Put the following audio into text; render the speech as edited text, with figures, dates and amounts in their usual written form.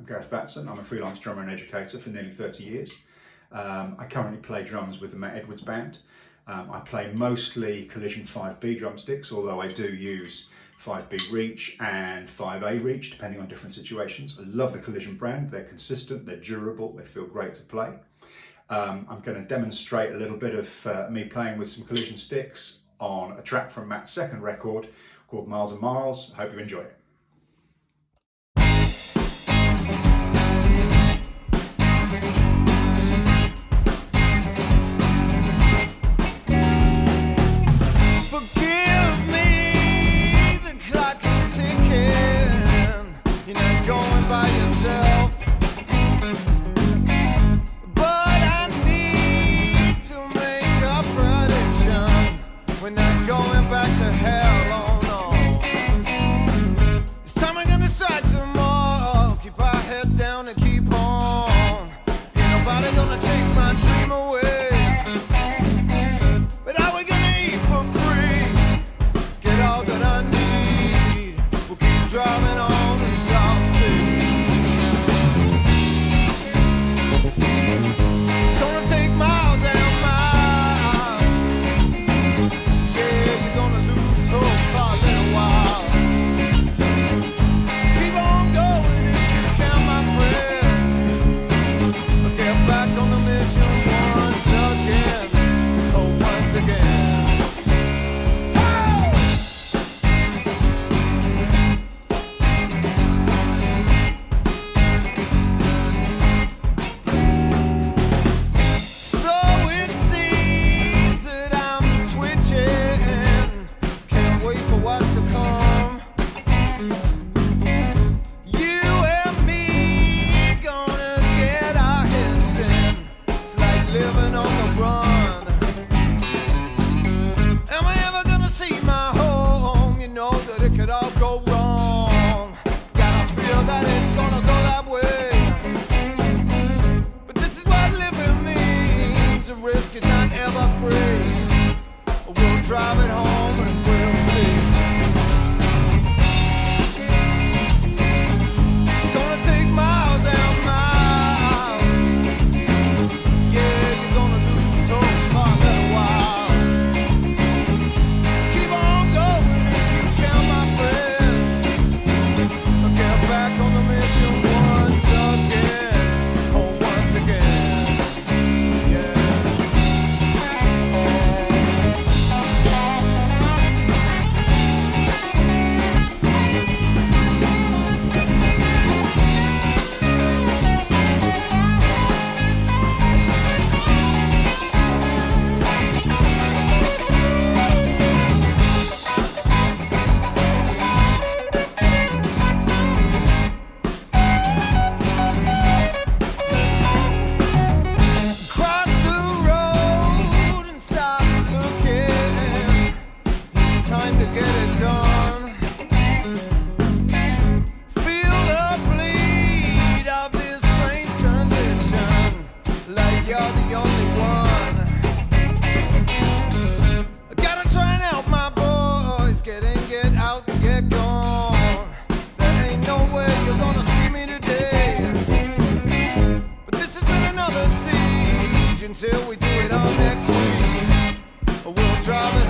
Gareth Batson. I'm a freelance drummer and educator for nearly 30 years. I currently play drums with the Matt Edwards Band. I play mostly Collision 5B drumsticks, although I do use 5B Reach and 5A Reach, depending on different situations. I love the Collision brand. They're consistent, they're durable, they feel great to play. I'm going to demonstrate a little bit of me playing with some Collision sticks on a track from Matt's second record called Miles and Miles. I hope you enjoy it. We're not going back to hell, oh no. It's time we're gonna start tomorrow. Keep our heads down and keep on. Ain't nobody gonna chase my dream away. But how we gonna eat for free? Get all that I need. We'll keep driving on and y'all see. It's gonna take miles and miles. Could all go wrong. Gotta feel that it's gonna go that way. But this is what living means. The risk is not ever free. We'll drive it home and we'll see. It's gonna take miles and miles. Yeah, you're gonna lose hope for a little while. Keep on going if you can, my friend. Get back on the mission once again. Oh, once again. Yeah. You're the only one. I gotta try and help my boys get out and get gone. There ain't no way you're gonna see me today. But this has been another siege until we do it all next week. We'll drive it